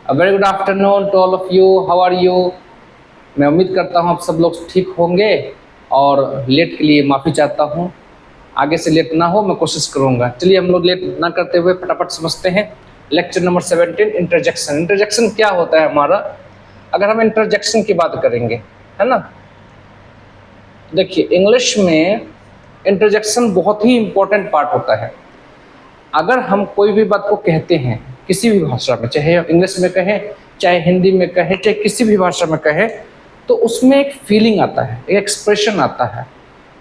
Very good afternoon to all of you, how are you. मैं उम्मीद करता हूँ आप सब लोग ठीक होंगे और लेट के लिए माफ़ी चाहता हूँ। आगे से लेट ना हो, मैं कोशिश करूँगा। चलिए हम लोग लेट ना करते हुए फटाफट समझते हैं। Lecture number 17, interjection. इंटरजेक्शन क्या होता है हमारा? अगर हम इंटरजेक्शन की बात करेंगे, है ना, देखिए इंग्लिश में इंटरजेक्शन बहुत ही इंपॉर्टेंट पार्ट होता है। अगर हम कोई भी बात को कहते हैं किसी भी भाषा में, चाहे इंग्लिश में कहें, चाहे हिंदी में कहें, चाहे किसी भी भाषा में कहें, तो उसमें एक फीलिंग आता है, एक एक्सप्रेशन आता है।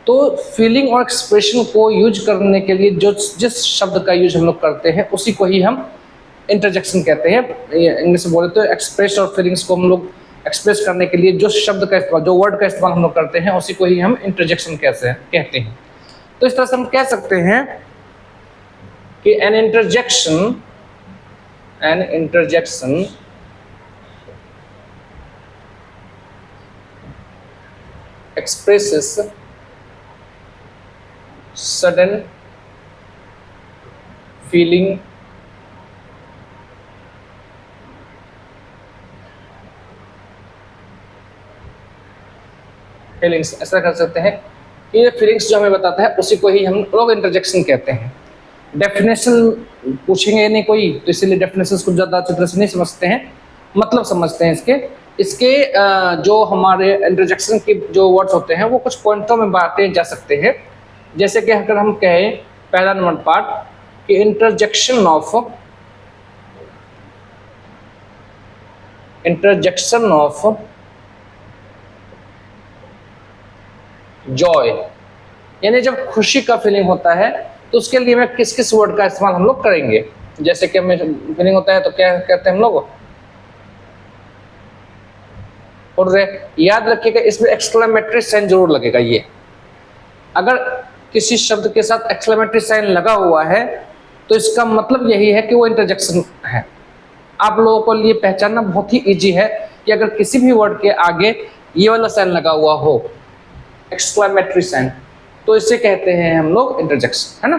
तो फीलिंग और एक्सप्रेशन को यूज करने के लिए जो जिस शब्द का यूज हम लोग करते हैं उसी को ही हम इंटरजेक्शन कहते हैं। इंग्लिश में बोले तो एक्सप्रेस और फीलिंग्स को हम लोग एक्सप्रेस करने के लिए जो शब्द का इस्तेमाल, जो वर्ड का इस्तेमाल हम लोग करते हैं उसी को ही हम इंटरजेक्शन कहते हैं। तो इस तरह से हम कह सकते हैं कि an interjection expresses sudden feeling feelings, ऐसा कर सकते हैं कि ये फीलिंग्स जो हमें बताता है उसी को ही हम लोग इंटरजेक्शन कहते हैं। डेफिनेशन पूछेंगे नहीं कोई, तो इसीलिए डेफिनेशन को ज़्यादा अच्छी तरह से नहीं समझते हैं, मतलब समझते हैं इसके जो हमारे इंटरजेक्शन के जो वर्ड्स होते हैं वो कुछ पॉइंटों में बांटे जा सकते हैं। जैसे कि अगर हम कहें पहला नंबर पार्ट कि इंटरजेक्शन ऑफ जॉय, यानी जब खुशी का फीलिंग होता है तो उसके लिए मैं किस किस वर्ड का इस्तेमाल हम लोग करेंगे। जैसे कि हमें फीलिंग होता है तो क्या कहते हैं हम लोग, और याद रखिएगा इसमें एक्सक्लेमेटरी साइन जरूर लगेगा। ये अगर किसी शब्द के साथ एक्सक्लेमेटरी साइन लगा हुआ है तो इसका मतलब यही है कि वो इंटरजेक्शन है। आप लोगों को लिए पहचानना बहुत ही इजी है कि अगर किसी भी वर्ड के आगे ये वाला साइन लगा हुआ हो, एक्सक्लेमेटरी साइन, तो इसे कहते हैं हम लोग इंटरजेक्शन, है ना।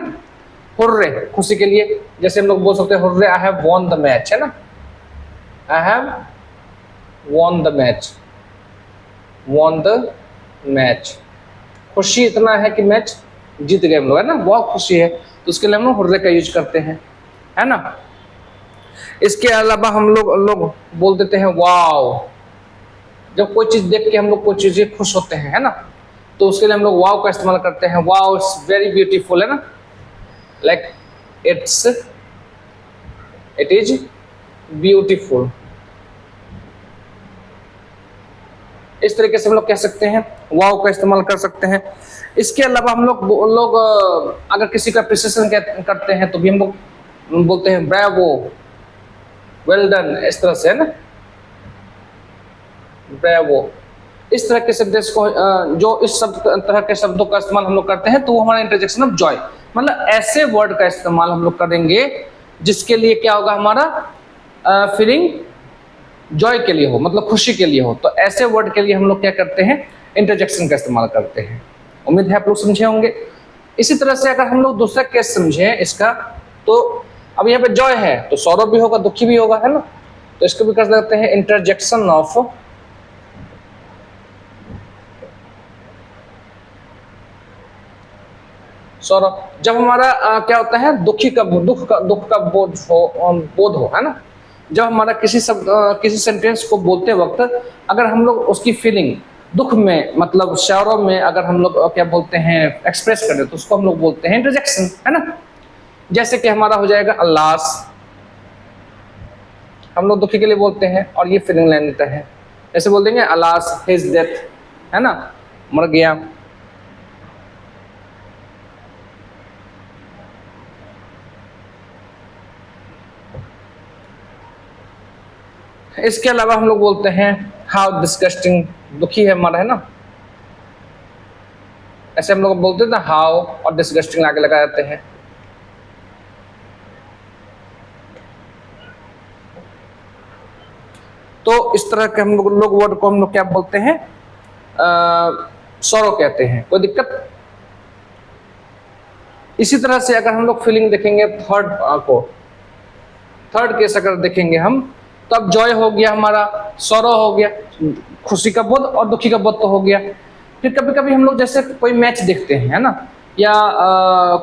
हुर्रे, खुशी के लिए, जैसे हम लोग बोल सकते हैं hurray I have won the match, है ना, I have won the match, won the match, खुशी इतना है कि मैच जीत गए हम लोग, है ना, बहुत खुशी है, तो उसके लिए हम लोग हुर्रे का यूज करते हैं, है ना। इसके अलावा हम लोग बोल देते हैं वाओ, जब कोई चीज देख के हम लोग कोई चीजें खुश होते हैं, है ना, तो उसके लिए हम लोग वाओ का इस्तेमाल करते हैं। वाओ इट्स वेरी ब्यूटीफुल, है ना, लाइक इट इज ब्यूटीफुल। इस तरीके से हम लोग कह सकते हैं, वाओ का इस्तेमाल कर सकते हैं। इसके अलावा हम लोग अगर किसी का अप्रिसिएशन करते हैं तो भी हम लोग बोलते हैं ब्रावो, वेल डन, इस तरह से, है ना, ब्रावो। इस तरह के शब्द को जो इस तरह के शब्दों का इस्तेमाल हम लोग करते हैं तो वो हमारा इंटरजेक्शन ऑफ जॉय, मतलब ऐसे वर्ड का इस्तेमाल हम लोग करेंगे जिसके लिए क्या होगा, हमारा फीलिंग जॉय के लिए हो, मतलब खुशी के लिए हो, तो ऐसे वर्ड के लिए हम लोग क्या करते हैं, इंटरजेक्शन का इस्तेमाल करते हैं। उम्मीद है आप लोग समझे होंगे। इसी तरह से अगर हम लोग दूसरा केस समझे इसका, तो अब यहाँ पे जॉय है तो सौरव भी होगा, दुखी भी होगा, है ना, तो इसको भी कर सकते हैं इंटरजेक्शन ऑफ सौरव। जब हमारा क्या होता है, दुख का बोध हो, है ना, जब हमारा किसी सेंटेंस को बोलते वक्त अगर हम लोग उसकी फीलिंग दुख में, मतलब सौरव में अगर हम लोग क्या बोलते हैं, एक्सप्रेस करें, तो उसको हम लोग बोलते हैं इंटरजेक्शन, है ना। जैसे कि हमारा हो जाएगा अल्लास, हम लोग दुखी के लिए बोलते हैं और ये फीलिंग ले लेता है, ऐसे बोल देंगे अल्लास हिज डेथ, है ना, मर गया। इसके अलावा हम लोग बोलते हैं हाउ डिस्गस्टिंग, दुखी है हमारा, है ना, ऐसे हम लोग बोलते हैं ना, हाउ और डिस्गस्टिंग आगे लगा देते हैं। तो इस तरह के हम लोग वर्ड को हम लोग क्या बोलते हैं, सॉरो कहते हैं। कोई दिक्कत? इसी तरह से अगर हम लोग फीलिंग देखेंगे थर्ड केस अगर देखेंगे हम, तो अब जॉय हो गया हमारा, सौरव हो गया, खुशी का बोध और दुखी का बोध तो हो गया। फिर कभी कभी हम लोग जैसे कोई मैच देखते हैं, है ना, या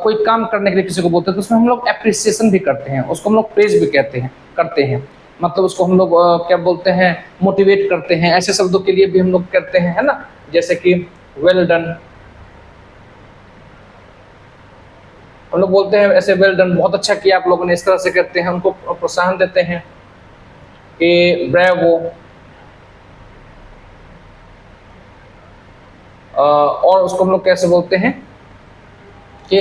कोई काम करने के लिए किसी को बोलते हैं, तो उसमें हम लोग एप्रिसिएशन भी करते हैं, उसको हम लोग प्रेज भी कहते हैं, करते हैं, मतलब उसको हम लोग क्या बोलते हैं, मोटिवेट करते हैं, ऐसे शब्दों के लिए भी हम लोग करते हैं, है ना, जैसे कि वेल डन, हम लोग बोलते हैं ऐसे, वेल डन, बहुत अच्छा किया आप लोगों ने, इस तरह से करते हैं, उनको प्रोत्साहन देते हैं कि ब्रेवो, और उसको हम लोग कैसे बोलते हैं कि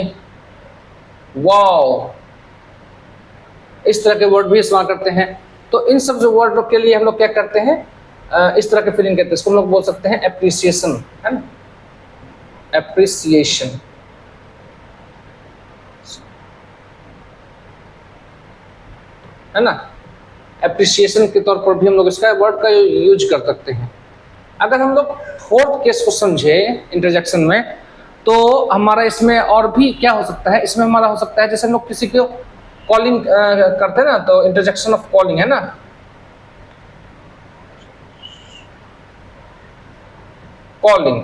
वाओ, इस तरह के वर्ड भी इस्तेमाल करते हैं। तो इन सब जो वर्ड के लिए हम लोग क्या करते हैं, इस तरह के फीलिंग कहते हैं, इसको हम लोग बोल सकते हैं एप्रिसिएशन, है ना, एप्रिसिएशन, है ना, एप्रिसिएशन के तौर पर भी हम लोग इसका वर्ड का यूज कर सकते हैं। अगर हम लोग फोर्थ केस को समझे इंटरजेक्शन में, तो हमारा इसमें और भी क्या हो सकता है, इसमें हमारा हो सकता है जैसे हम लोग किसी को कॉलिंग करते हैं ना, तो इंटरजेक्शन ऑफ कॉलिंग, है ना, कॉलिंग।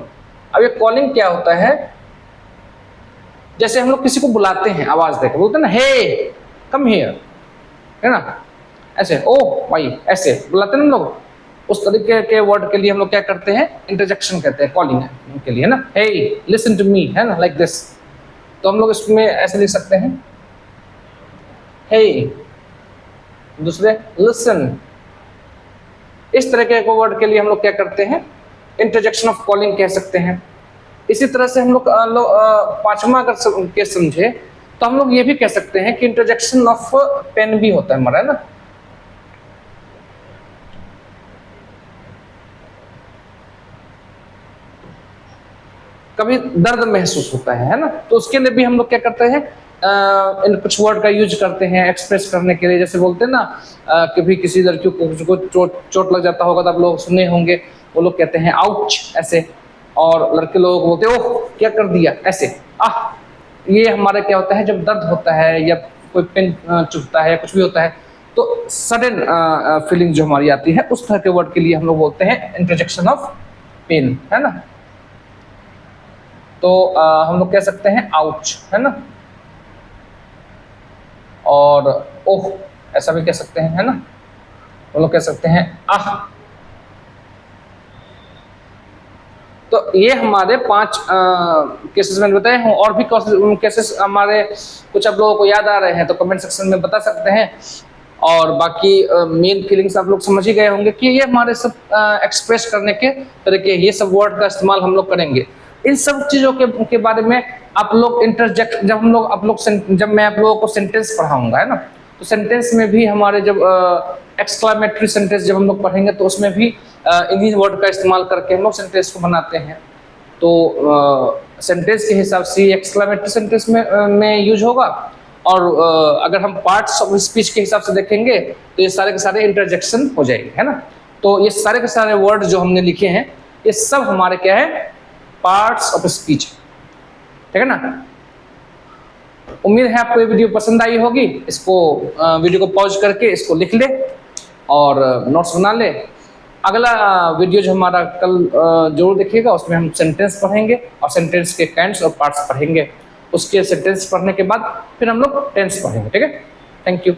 अब ये कॉलिंग क्या होता है, जैसे हम लोग किसी को बुलाते हैं, आवाज देकर बोलते हैं ना, हे कम हियर, है ना, ऐसे, ओ भाई, ऐसे बुलाते हैं हम लोग, उस तरीके के वर्ड के लिए हम लोग क्या करते हैं, इंटरजेक्शन कहते हैं, कॉलिंग के लिए, है ना, हे लिसन टू मी, है ना, लाइक दिस। तो हम लोग इसमें ऐसे लिख सकते हैं, हे, दूसरे लिसन, इस तरह के वर्ड के लिए हम लोग क्या करते हैं, इंटरजेक्शन ऑफ कॉलिंग कह सकते हैं। इसी तरह से हम लोग पांचवा अगर केस समझे, तो हम लोग ये भी कह सकते हैं कि इंटरजेक्शन ऑफ पेन भी होता है हमारा, है ना, कभी दर्द महसूस होता है ना, तो उसके लिए भी हम लोग क्या करते हैं, इन कुछ वर्ड का यूज करते हैं एक्सप्रेस करने के लिए। जैसे बोलते हैं ना, कभी किसी लड़कियों को चोट लग जाता होगा, तो आप लोग सुने होंगे, वो लोग कहते हैं आउच, ऐसे, और लड़के लोग बोलते हैं ओह क्या कर दिया, ऐसे, आह। ये हमारा क्या होता है, जब दर्द होता है या कोई पेन चुभता है या कुछ भी होता है, तो सडन फीलिंग जो हमारी आती है, उस तरह के वर्ड के लिए हम लोग बोलते हैं इंटरजेक्शन ऑफ पेन, है ना। तो हम लोग कह सकते हैं आउच, है ना, और ओह ऐसा भी कह सकते हैं, है ना, हम लोग कह सकते हैं आह। तो ये हमारे 5 केसेस मैंने बताए हैं, और भी केसेस हमारे कुछ आप लोगों को याद आ रहे हैं तो कमेंट सेक्शन में बता सकते हैं। और बाकी मेन फीलिंग्स आप लोग समझ ही गए होंगे कि ये हमारे सब एक्सप्रेस करने के तरीके, ये सब वर्ड का इस्तेमाल हम लोग करेंगे। इन सब चीज़ों के बारे में आप लोग इंटरजेक्ट, जब हम लोग जब मैं आप लोगों को सेंटेंस पढ़ाऊंगा, है ना, तो सेंटेंस में भी हमारे जब एक्सक्लामेटरी सेंटेंस जब हम लोग पढ़ेंगे, तो उसमें भी इंग्लिश वर्ड का इस्तेमाल करके हम लोग सेंटेंस को बनाते हैं। तो सेंटेंस के हिसाब से एक्सक्लामेटरी सेंटेंस में यूज होगा, और अगर हम पार्ट्स ऑफ स्पीच के हिसाब से देखेंगे, तो ये सारे के सारे इंटरजेक्शन हो जाएंगे, है ना। तो ये सारे के सारे वर्ड जो हमने लिखे हैं, ये सब हमारे क्या है, पार्ट्स ऑफ स्पीच, ठीक है ना। उम्मीद है आपको ये वीडियो पसंद आई होगी। इसको वीडियो को पॉज करके इसको लिख ले और नोट्स बना ले। अगला वीडियो जो हमारा कल जरूर देखिएगा, उसमें हम सेंटेंस पढ़ेंगे और सेंटेंस के काइंड्स और पार्ट्स पढ़ेंगे। उसके सेंटेंस पढ़ने के बाद फिर हम लोग टेंस पढ़ेंगे, ठीक है। Thank you.